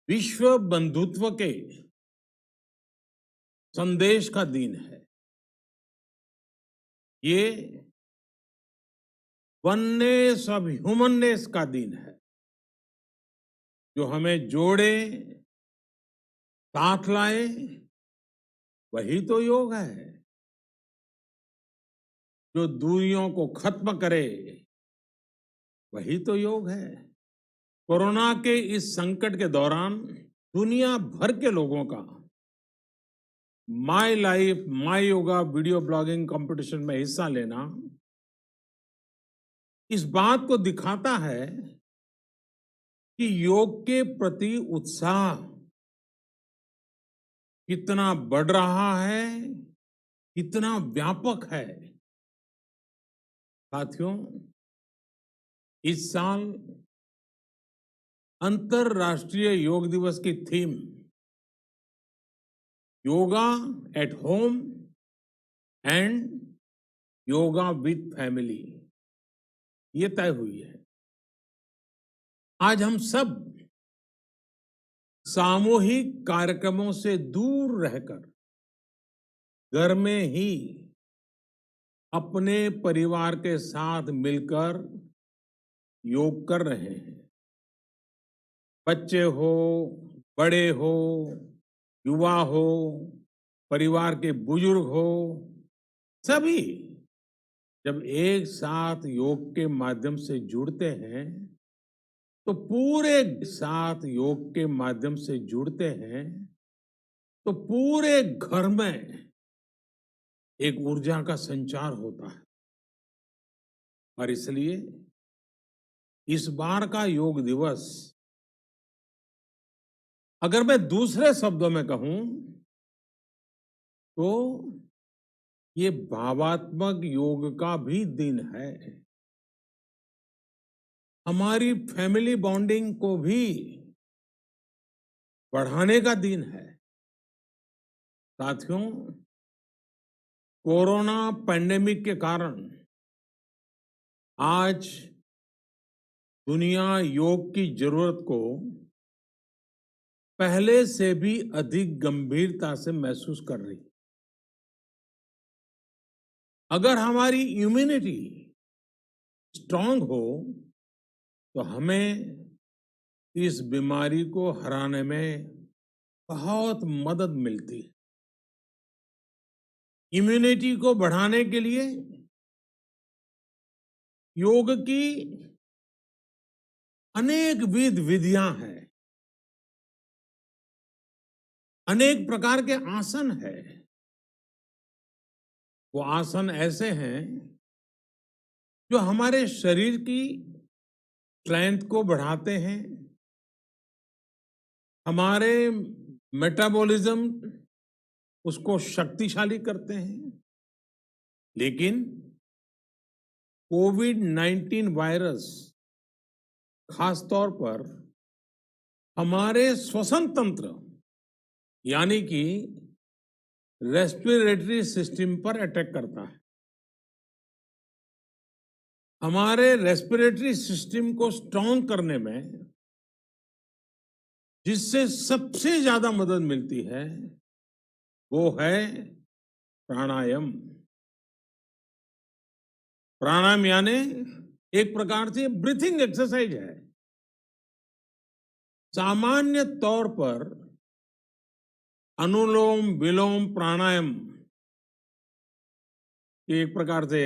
विश्व बंधुत्व के संदेश का दिन है। ये वननेस ऑफ ह्यूमननेस का दिन है, जो हमें जोड़े, साथ लाए, वही तो योग है। जो दूरियों को खत्म करे, वही तो योग है। कोरोना के इस संकट के दौरान दुनिया भर के लोगों का my life my yoga video blogging competition में हिस्सा लेना इस बात को दिखाता है कि योग के प्रति उत्साह कितना बढ़ रहा है, कितना व्यापक है। साथियों, इस साल अंतर्राष्ट्रीय योग दिवस की theme yoga at home and yoga with family ये तय हुई है। आज हम सब सामूहिक कार्यक्रमों से दूर रहकर घर में ही अपने परिवार के साथ मिलकर योग कर रहे हैं। बच्चे हो, बड़े हो, युवा हो, परिवार के बुजुर्ग हो, सभी जब एक साथ योग के माध्यम से जुड़ते हैं तो पूरे साथ योग के माध्यम से जुड़ते हैं तो पूरे घर में एक ऊर्जा का संचार होता है। और इसलिए इस बार का योग दिवस, अगर मैं दूसरे शब्दों में कहूं तो ये भावात्मक योग का भी दिन है। हमारी फैमिली बॉन्डिंग को भी बढ़ाने का दिन है। साथियों, कोरोना पैंडेमिक के कारण आज दुनिया योग की जरूरत को पहले से भी अधिक गंभीरता से महसूस कर रही है। अगर हमारी इम्यूनिटी स्ट्रांग हो तो हमें इस बीमारी को हराने में बहुत मदद मिलती है। इम्यूनिटी को बढ़ाने के लिए योग की अनेक विधियां हैं, अनेक प्रकार के आसन हैं। वो आसन ऐसे हैं जो हमारे शरीर की स्ट्रेंथ को बढ़ाते हैं, हमारे मेटाबॉलिज्म उसको शक्तिशाली करते हैं। लेकिन कोविड-19 वायरस खासतौर पर हमारे श्वसन तंत्र यानी कि रेस्पिरेटरी सिस्टम पर अटैक करता है। हमारे रेस्पिरेटरी सिस्टम को स्ट्रांग करने में जिससे सबसे ज्यादा मदद मिलती है वो है प्राणायाम। प्राणायाम यानी एक प्रकार से ब्रीथिंग एक्सरसाइज है। सामान्य तौर पर अनुलोम विलोम प्राणायाम एक प्रकार से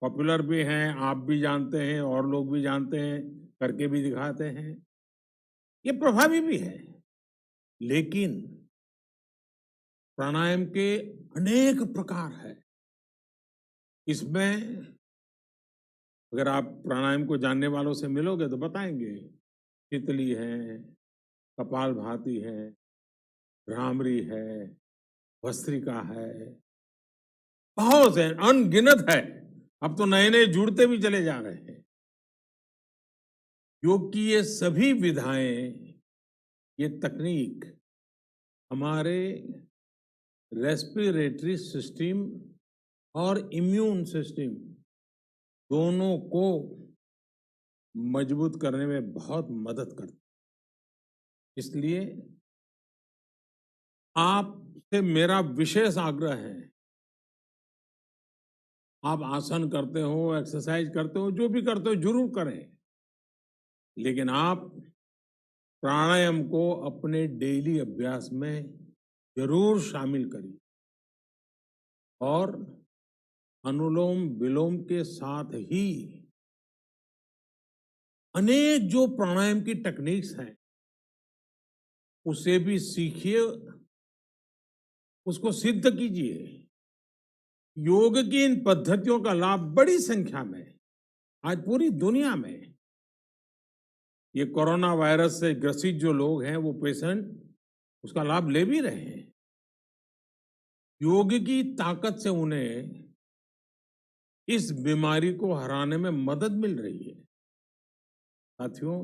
पॉपुलर भी हैं, आप भी जानते हैं और लोग भी जानते हैं, करके भी दिखाते हैं। ये प्रभावी भी है। लेकिन प्राणायाम के अनेक प्रकार हैं। इसमें अगर आप प्राणायाम को जानने वालों से मिलोगे तो बताएंगे, तितली है, कपालभाति है, भ्रामरी है, भस्त्रिका है, बहुत है, अनगिनत है। अब तो नए नए जुड़ते भी चले जा रहे हैं। योग की ये सभी विधाएं, ये तकनीक हमारे रेस्पिरेटरी सिस्टम और इम्यून सिस्टम दोनों को मजबूत करने में बहुत मदद करती है। इसलिए आपसे मेरा विशेष आग्रह है, आप आसन करते हो, एक्सरसाइज करते हो, जो भी करते हो जरूर करें, लेकिन आप प्राणायाम को अपने डेली अभ्यास में जरूर शामिल करिए और अनुलोम विलोम के साथ ही अनेक जो प्राणायाम की टेक्निक्स हैं उसे भी सीखिए, उसको सिद्ध कीजिए। योग की इन पद्धतियों का लाभ बड़ी संख्या में आज पूरी दुनिया में ये कोरोना वायरस से ग्रसित जो लोग हैं वो पेशेंट उसका लाभ ले भी रहे हैं। योग की ताकत से उन्हें इस बीमारी को हराने में मदद मिल रही है। साथियों,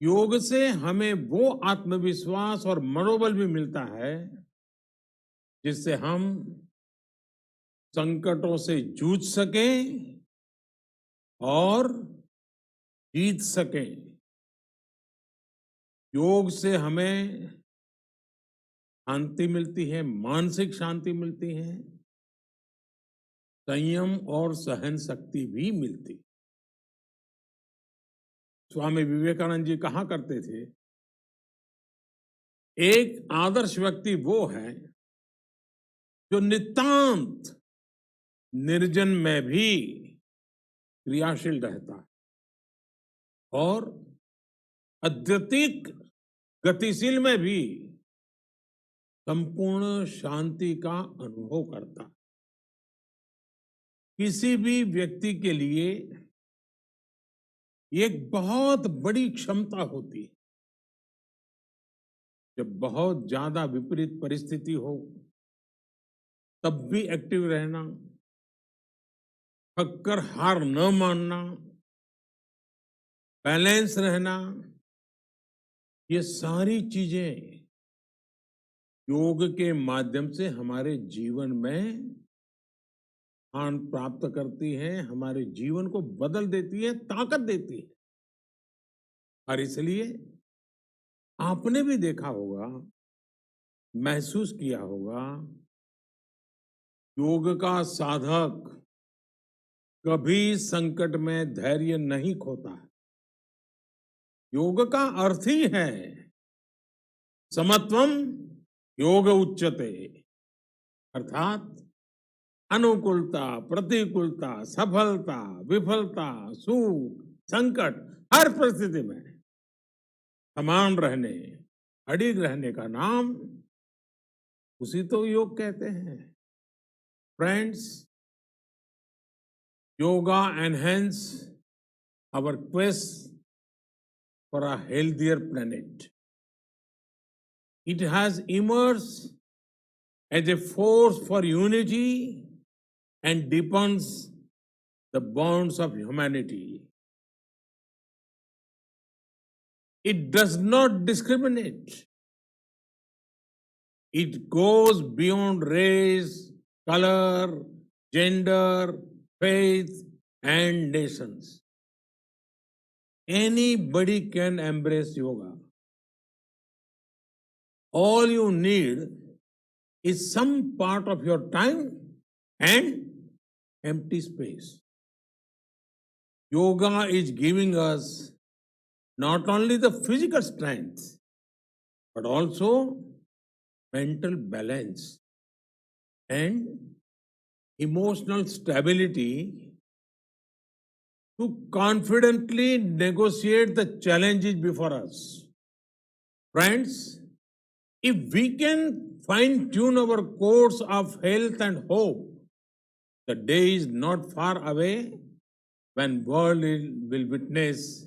योग से हमें वो आत्मविश्वास और मनोबल भी मिलता है जिससे हम संकटों से जूझ सकें और जीत सकें। योग से हमें शांति मिलती है, मानसिक शांति मिलती है, संयम और सहन शक्ति भी मिलती है। स्वामी विवेकानंद जी कहा करते थे, एक आदर्श व्यक्ति वो है जो नितांत निर्जन में भी क्रियाशील रहता है और अत्यधिक गतिशील में भी संपूर्ण शांति का अनुभव करता है। किसी भी व्यक्ति के लिए एक बहुत बड़ी क्षमता होती है, जब बहुत ज्यादा विपरीत परिस्थिति हो तब भी एक्टिव रहना, थक कर हार न मानना, बैलेंस रहना, ये सारी चीजें योग के माध्यम से हमारे जीवन में स्थान प्राप्त करती हैं, हमारे जीवन को बदल देती है, ताकत देती है। और इसलिए आपने भी देखा होगा, महसूस किया होगा, योग का साधक कभी संकट में धैर्य नहीं खोता है। योग का अर्थ ही है समत्वम योग उच्यते, अर्थात अनुकूलता, प्रतिकूलता, सफलता, विफलता, सुख, संकट, हर परिस्थिति में समान रहने, अडिग रहने का नाम उसी तो योग कहते हैं। Friends, yoga enhance our quest for a healthier planet. It has emerged as a force for unity and deepens the bonds of humanity. It does not discriminate. It goes beyond race, color, gender, faith, and nations. Anybody can embrace yoga. All you need is some part of your time and empty space. Yoga is giving us not only the physical strength, but also mental balance and emotional stability to confidently negotiate the challenges before us. Friends, if we can fine tune our course of health and hope, the day is not far away when world will witness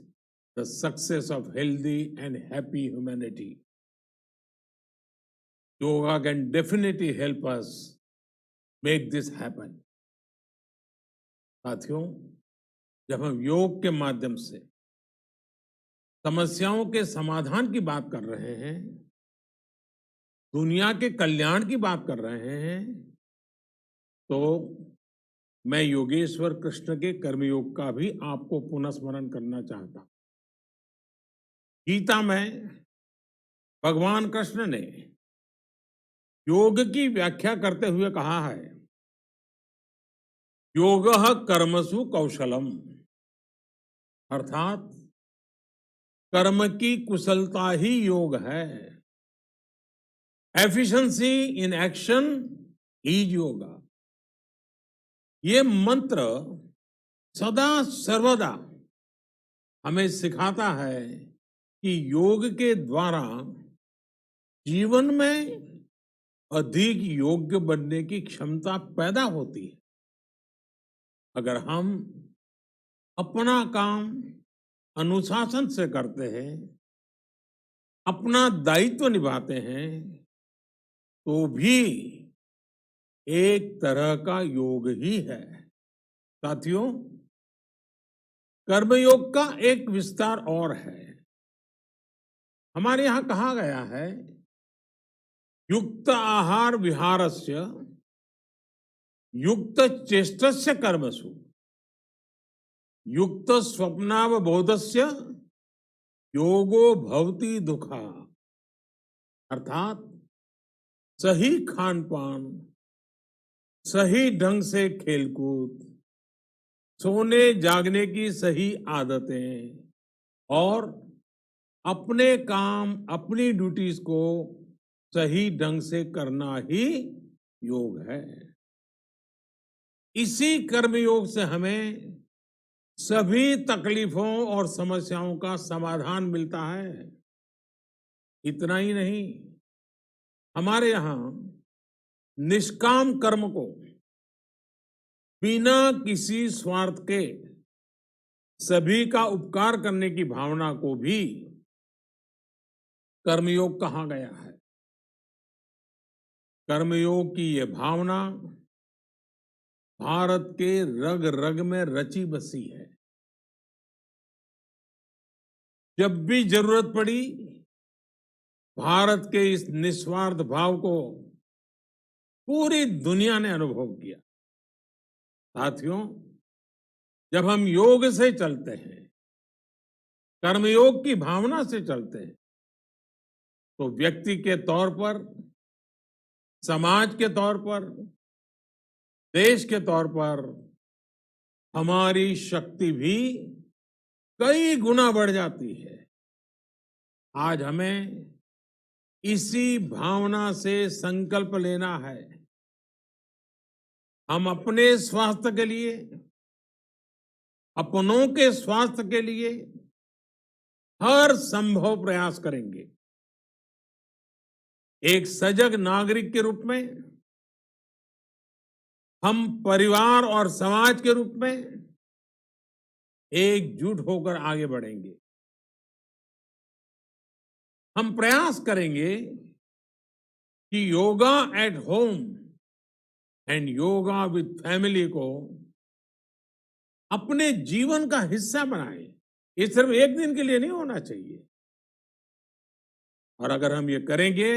the success of healthy and happy humanity. Yoga can definitely help us make this happen. साथियों, जब हम योग के माध्यम से समस्याओं के समाधान की बात कर रहे हैं, दुनिया के कल्याण की बात कर रहे हैं, तो मैं योगेश्वर कृष्ण के कर्मयोग का भी आपको पुनः स्मरण करना चाहता हूं। गीता में भगवान कृष्ण ने योग की व्याख्या करते हुए कहा है, योगः कर्मसु कौशलम, अर्थात कर्म की कुशलता ही योग है। Efficiency in action is yoga. ये मंत्र सदा सर्वदा हमें सिखाता है कि योग के द्वारा जीवन में अधिक योग्य बनने की क्षमता पैदा होती है। अगर हम अपना काम अनुशासन से करते हैं, अपना दायित्व निभाते हैं, तो भी एक तरह का योग ही है। साथियों, कर्मयोग का एक विस्तार और है। हमारे यहां कहा गया है, युक्त आहार विहारस्य युक्त चेष्टस्य कर्मसु युक्त स्वप्नावबोधस्य योगो भवति दुखा। अर्थात सही खान पान, सही ढंग से खेलकूद, सोने जागने की सही आदतें और अपने काम, अपनी ड्यूटीज को सही ढंग से करना ही योग है। इसी कर्मयोग से हमें सभी तकलीफों और समस्याओं का समाधान मिलता है। इतना ही नहीं, हमारे यहां निष्काम कर्म को बिना किसी स्वार्थ के सभी का उपकार करने की भावना को भी कर्मयोग कहा गया है। कर्मयोग की ये भावना भारत के रग रग में रची बसी है। जब भी जरूरत पड़ी, भारत के इस निस्वार्थ भाव को पूरी दुनिया ने अनुभव किया। साथियों, जब हम योग से चलते हैं, कर्मयोग की भावना से चलते हैं, तो व्यक्ति के तौर पर, समाज के तौर पर, देश के तौर पर हमारी शक्ति भी कई गुना बढ़ जाती है। आज हमें इसी भावना से संकल्प लेना है। हम अपने स्वास्थ्य के लिए, अपनों के स्वास्थ्य के लिए हर संभव प्रयास करेंगे। एक सजग नागरिक के रूप में हम परिवार और समाज के रूप में एकजुट होकर आगे बढ़ेंगे। हम प्रयास करेंगे कि yoga at home and yoga with family को अपने जीवन का हिस्सा बनाएं। ये सिर्फ एक दिन के लिए नहीं होना चाहिए। और अगर हम ये करेंगे,